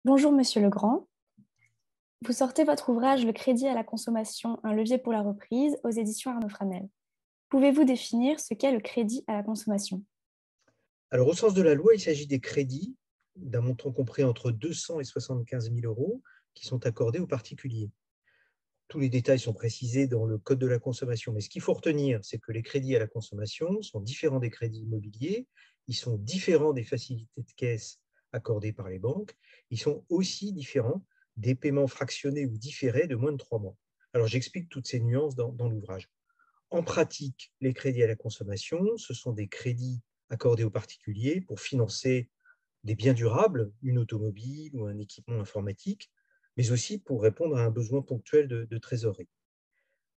Bonjour Monsieur Legrand, vous sortez votre ouvrage Le crédit à la consommation, un levier pour la reprise aux éditions Arnaud Franel. Pouvez-vous définir ce qu'est le crédit à la consommation? Alors, au sens de la loi, il s'agit des crédits d'un montant compris entre 200 et 75 000 euros qui sont accordés aux particuliers. Tous les détails sont précisés dans le Code de la consommation. Mais ce qu'il faut retenir, c'est que les crédits à la consommation sont différents des crédits immobiliers, ils sont différents des facilités de caisse accordées par les banques, ils sont aussi différents des paiements fractionnés ou différés de moins de 3 mois. Alors, j'explique toutes ces nuances dans l'ouvrage. En pratique, les crédits à la consommation, ce sont des crédits accordés aux particuliers pour financer des biens durables, une automobile ou un équipement informatique, mais aussi pour répondre à un besoin ponctuel de trésorerie.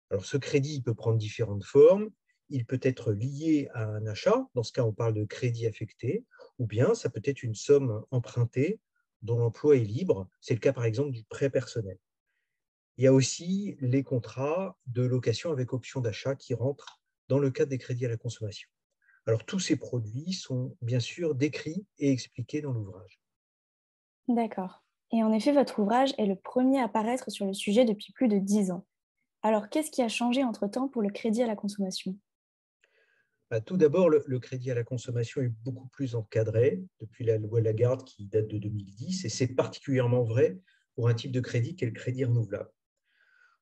Alors, ce crédit peut prendre différentes formes. Il peut être lié à un achat, dans ce cas, on parle de crédit affecté, ou bien ça peut être une somme empruntée dont l'emploi est libre. C'est le cas, par exemple, du prêt personnel. Il y a aussi les contrats de location avec option d'achat qui rentrent dans le cadre des crédits à la consommation. Alors, tous ces produits sont bien sûr décrits et expliqués dans l'ouvrage. D'accord. Et en effet, votre ouvrage est le premier à paraître sur le sujet depuis plus de 10 ans. Alors, qu'est-ce qui a changé entre-temps pour le crédit à la consommation? Tout d'abord, le crédit à la consommation est beaucoup plus encadré depuis la loi Lagarde qui date de 2010, et c'est particulièrement vrai pour un type de crédit qui est le crédit renouvelable.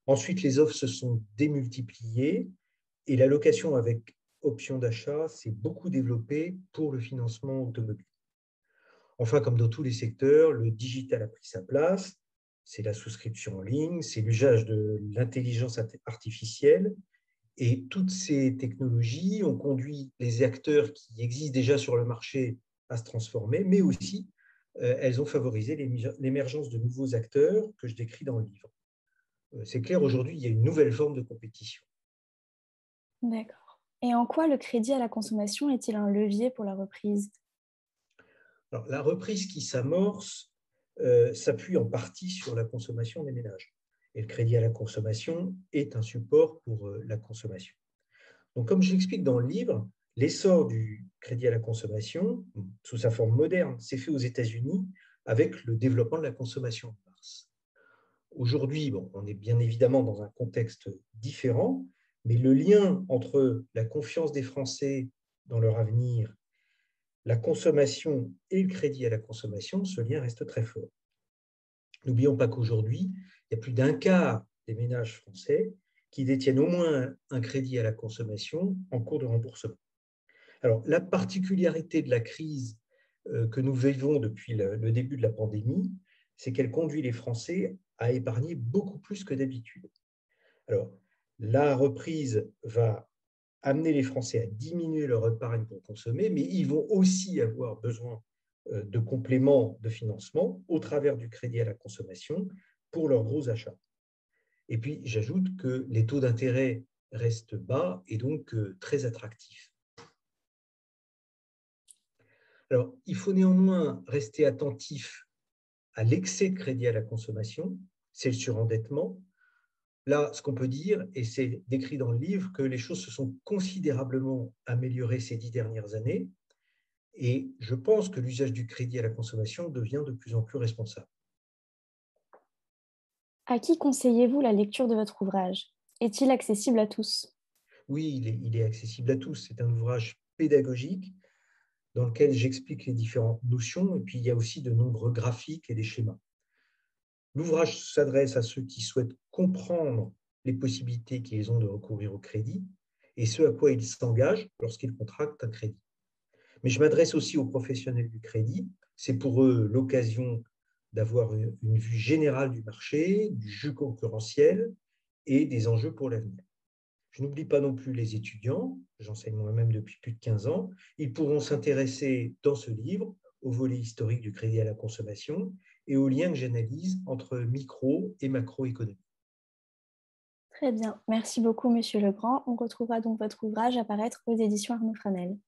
Ensuite, les offres se sont démultipliées et la location avec option d'achat s'est beaucoup développée pour le financement automobile. Enfin, comme dans tous les secteurs, le digital a pris sa place. C'est la souscription en ligne, c'est l'usage de l'intelligence artificielle. Et toutes ces technologies ont conduit les acteurs qui existent déjà sur le marché à se transformer, mais aussi elles ont favorisé l'émergence de nouveaux acteurs que je décris dans le livre. C'est clair, aujourd'hui, il y a une nouvelle forme de compétition. D'accord. Et en quoi le crédit à la consommation est-il un levier pour la reprise? Alors, la reprise qui s'amorce s'appuie en partie sur la consommation des ménages. Et le crédit à la consommation est un support pour la consommation. Donc, comme je l'explique dans le livre, l'essor du crédit à la consommation, sous sa forme moderne, s'est fait aux États-Unis avec le développement de la consommation en masse. Aujourd'hui, bon, on est bien évidemment dans un contexte différent, mais le lien entre la confiance des Français dans leur avenir, la consommation et le crédit à la consommation, ce lien reste très fort. N'oublions pas qu'aujourd'hui, il y a plus d'un quart des ménages français qui détiennent au moins un crédit à la consommation en cours de remboursement. Alors, la particularité de la crise que nous vivons depuis le début de la pandémie, c'est qu'elle conduit les Français à épargner beaucoup plus que d'habitude. Alors, la reprise va amener les Français à diminuer leur épargne pour consommer, mais ils vont aussi avoir besoin de compléments de financement au travers du crédit à la consommation pour leurs gros achats. Et puis, j'ajoute que les taux d'intérêt restent bas et donc très attractifs. Alors, il faut néanmoins rester attentif à l'excès de crédit à la consommation, c'est le surendettement. Là, ce qu'on peut dire, et c'est décrit dans le livre, que les choses se sont considérablement améliorées ces 10 dernières années, et je pense que l'usage du crédit à la consommation devient de plus en plus responsable. À qui conseillez-vous la lecture de votre ouvrage? Est-il accessible à tous? Oui, il est accessible à tous. C'est un ouvrage pédagogique dans lequel j'explique les différentes notions, et puis il y a aussi de nombreux graphiques et des schémas. L'ouvrage s'adresse à ceux qui souhaitent comprendre les possibilités qu'ils ont de recourir au crédit et ce à quoi ils s'engagent lorsqu'ils contractent un crédit. Mais je m'adresse aussi aux professionnels du crédit. C'est pour eux l'occasion d'avoir une vue générale du marché, du jeu concurrentiel et des enjeux pour l'avenir. Je n'oublie pas non plus les étudiants, j'enseigne moi-même depuis plus de 15 ans. Ils pourront s'intéresser dans ce livre au volet historique du crédit à la consommation et aux liens que j'analyse entre micro et macroéconomie. Très bien. Merci beaucoup, Monsieur Legrand. On retrouvera donc votre ouvrage à paraître aux éditions Arnaud Franel.